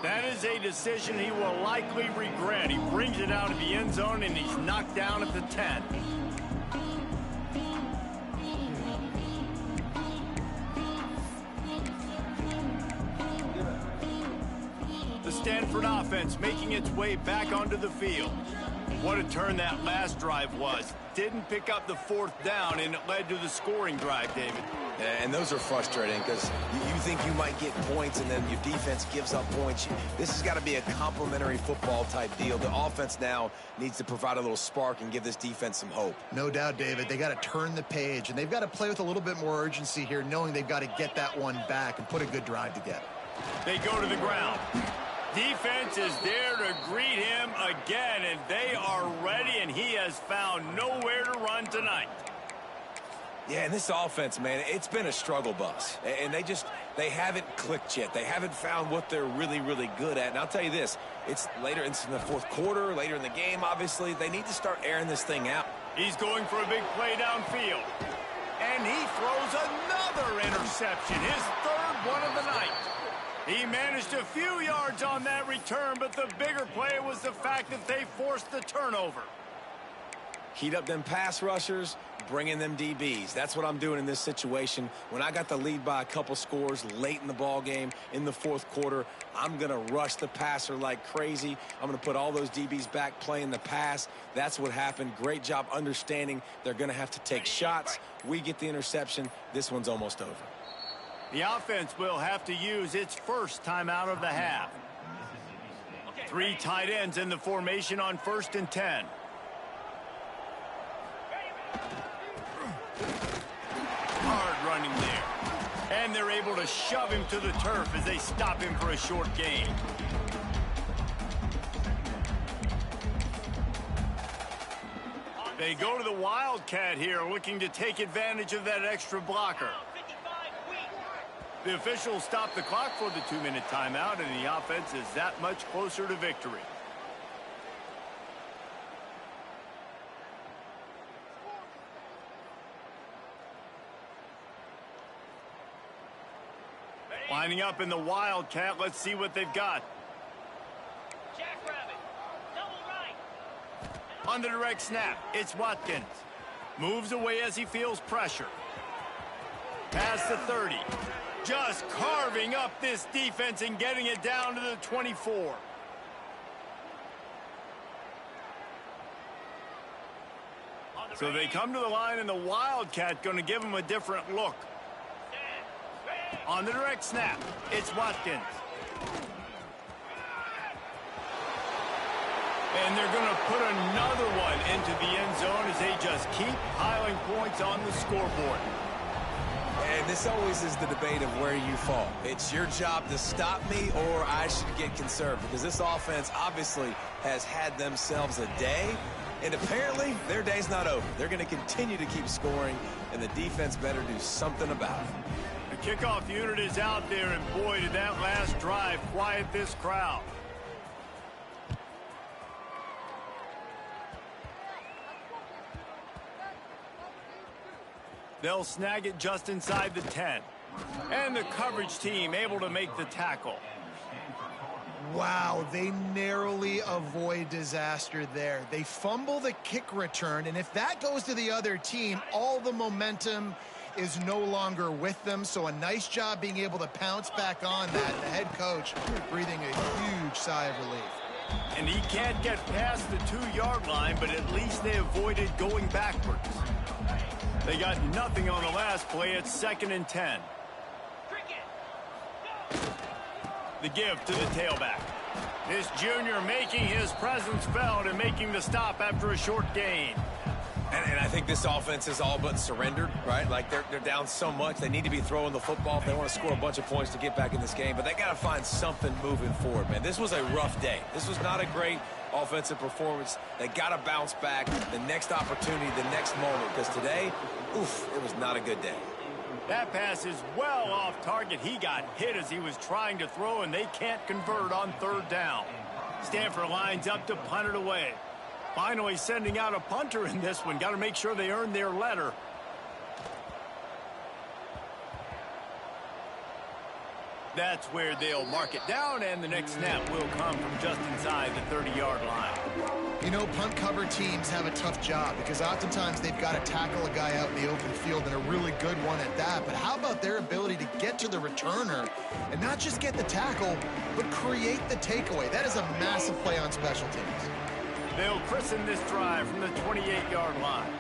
That is a decision he will likely regret. He brings it out of the end zone, and he's knocked down at the 10. The Stanford offense making its way back onto the field. What a turn that last drive was. Didn't pick up the fourth down, and it led to the scoring drive, David. And those are frustrating because you think you might get points and then your defense gives up points. This has got to be a complementary football type deal. The offense now needs to provide a little spark and give this defense some hope. No doubt, David. They got to turn the page, and they've got to play with a little bit more urgency here, knowing they've got to get that one back and put a good drive together. They go to the ground. Defense is there to greet him again, and they are ready, and he has found nowhere to run tonight. Yeah, and this offense, man, it's been a struggle bus. And they haven't clicked yet. They haven't found what they're really, really good at. And I'll tell you this, it's later in the fourth quarter, later in the game, obviously. They need to start airing this thing out. He's going for a big play downfield. And he throws another interception, his third one of the night. He managed a few yards on that return, but the bigger play was the fact that they forced the turnover. Heat up them pass rushers, bring in them DBs. That's what I'm doing in this situation. When I got the lead by a couple scores late in the ball game in the fourth quarter, I'm going to rush the passer like crazy. I'm going to put all those DBs back playing the pass. That's what happened. Great job understanding they're going to have to take shots. We get the interception. This one's almost over. The offense will have to use its first timeout of the half. 3 tight ends in the formation on 1st and 10. Hard running there. And they're able to shove him to the turf as they stop him for a short gain. They go to the Wildcat here, looking to take advantage of that extra blocker. The officials stop the clock for the 2-minute timeout, and the offense is that much closer to victory. Lining up in the Wildcat, let's see what they've got. Jackrabbit, double right. On the direct snap, it's Watkins. Moves away as he feels pressure. Past the 30. Just carving up this defense and getting it down to the 24. So they come to the line, and the Wildcat going to give them a different look. On the direct snap, it's Watkins. And they're going to put another one into the end zone as they just keep piling points on the scoreboard. And this always is the debate of where you fall. It's your job to stop me, or I should get conserved, because this offense obviously has had themselves a day, and apparently their day's not over. They're going to continue to keep scoring, and the defense better do something about it. The kickoff unit is out there, and boy, did that last drive quiet this crowd. They'll snag it just inside the 10. And the coverage team able to make the tackle. Wow, they narrowly avoid disaster there. They fumble the kick return, and if that goes to the other team, all the momentum is no longer with them. So a nice job being able to pounce back on that. The head coach breathing a huge sigh of relief. And he can't get past the 2-yard line, but at least they avoided going backwards. They got nothing on the last play. It's 2nd and 10. The give to the tailback. This junior making his presence felt and making the stop after a short gain. And I think this offense is all but surrendered, right? Like they're down so much. They need to be throwing the football if they want to score a bunch of points to get back in this game. But they got to find something moving forward, man. This was a rough day. This was not a great offensive performance. They got to bounce back the next opportunity, the next moment. Because today, oof, it was not a good day. That pass is well off target. He got hit as he was trying to throw, and they can't convert on 3rd down. Stanford lines up to punt it away. Finally sending out a punter in this one. Got to make sure they earn their letter. That's where they'll mark it down, and the next snap will come from just inside the 30-yard line. You know, punt cover teams have a tough job because oftentimes they've got to tackle a guy out in the open field, and a really good one at that. But how about their ability to get to the returner and not just get the tackle, but create the takeaway? That is a massive play on special teams. They'll christen this drive from the 28-yard line.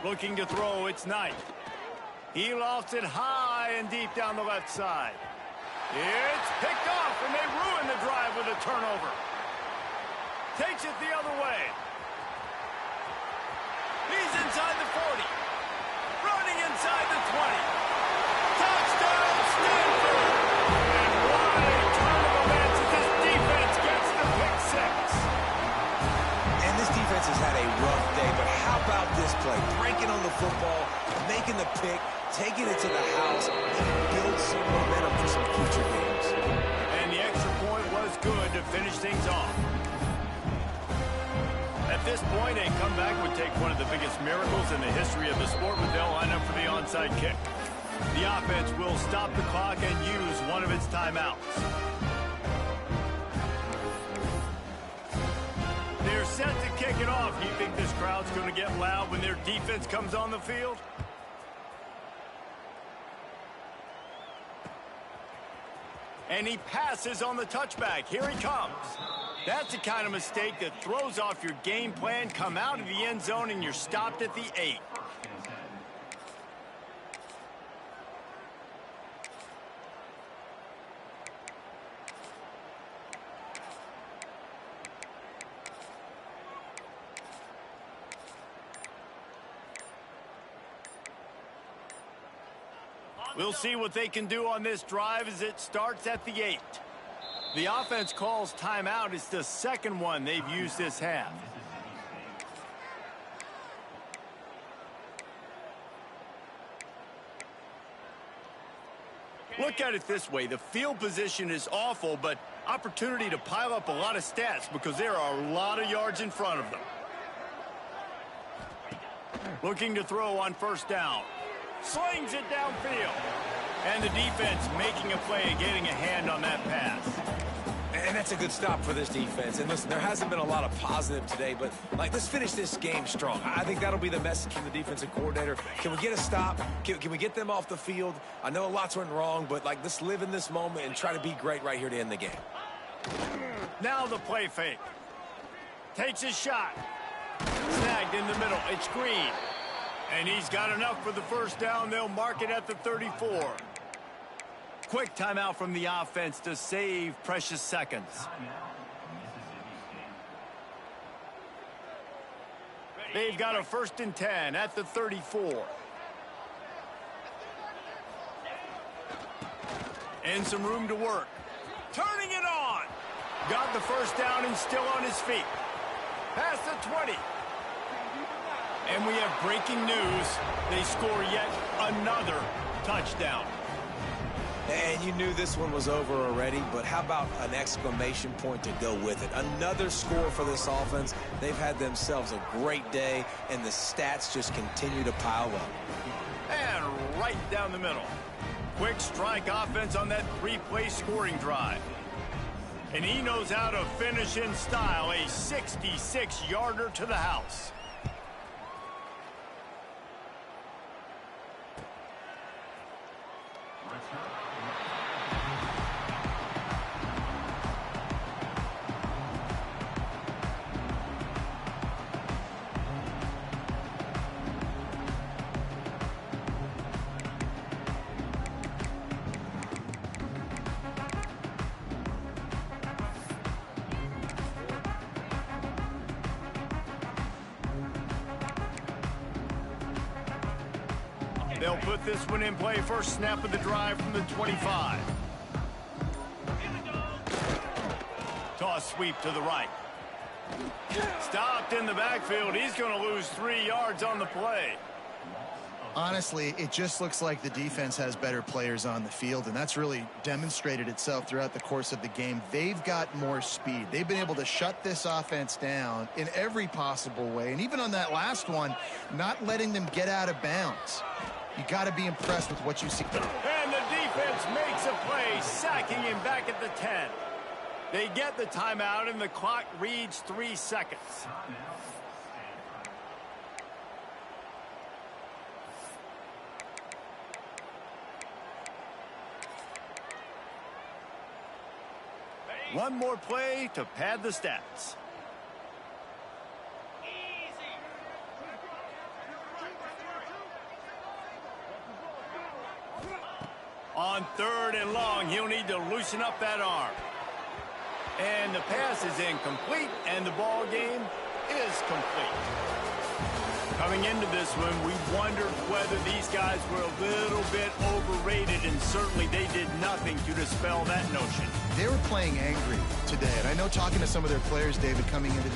Looking to throw, it's Knight. He lofts it high and deep down the left side. It's picked off, and they ruin the drive with a turnover. Takes it the other way. He's inside the 40. Running inside the 20. Touchdown, Stanford! And what a turn of events as this defense gets the pick 6. And this defense has had a rough day, but how about this play? Breaking on the football, making the pick, taking it to the house, and build some momentum for some future games. And the extra point was good to finish things off. At this point, a comeback would take one of the biggest miracles in the history of the sport, but they'll line up for the onside kick. The offense will stop the clock and use one of its timeouts. They're set to kick it off if you think this crowd's going to get loud when their defense comes on the field. And he passes on the touchback. Here he comes. That's the kind of mistake that throws off your game plan. Come out of the end zone and you're stopped at the 8. We'll see what they can do on this drive as it starts at the 8. The offense calls timeout. It's the second one they've used this half. Look at it this way. The field position is awful, but opportunity to pile up a lot of stats because there are a lot of yards in front of them. Looking to throw on first down. Slings it downfield. And the defense making a play and getting a hand on that pass. And that's a good stop for this defense. And listen, there hasn't been a lot of positive today, but, let's finish this game strong. I think that'll be the message from the defensive coordinator. Can we get a stop? Can we get them off the field? I know lots went wrong, but, let's live in this moment and try to be great right here to end the game. Now the play fake. Takes his shot. Snagged in the middle. It's Green. And he's got enough for the first down. They'll mark it at the 34. Quick timeout from the offense to save precious seconds. They've got a 1st and 10 at the 34. And some room to work. Turning it on. Got the first down and still on his feet. Past the 20. And we have breaking news. They score yet another touchdown. And you knew this one was over already, but how about an exclamation point to go with it? Another score for this offense. They've had themselves a great day, and the stats just continue to pile up. And right down the middle. Quick strike offense on that 3-play scoring drive. And he knows how to finish in style. A 66-yarder to the house. They'll put this one in play. First snap of the drive from the 25. Toss sweep to the right. Stopped in the backfield. He's going to lose 3 yards on the play. Honestly, it just looks like the defense has better players on the field, and that's really demonstrated itself throughout the course of the game. They've got more speed. They've been able to shut this offense down in every possible way, and even on that last one, not letting them get out of bounds. You got to be impressed with what you see. And the defense makes a play, sacking him back at the 10. They get the timeout, and the clock reads 3 seconds. One more play to pad the stats. On 3rd and long, he'll need to loosen up that arm. And the pass is incomplete, and the ball game is complete. Coming into this one, we wondered whether these guys were a little bit overrated, and certainly they did nothing to dispel that notion. They were playing angry today, and I know talking to some of their players, David, coming into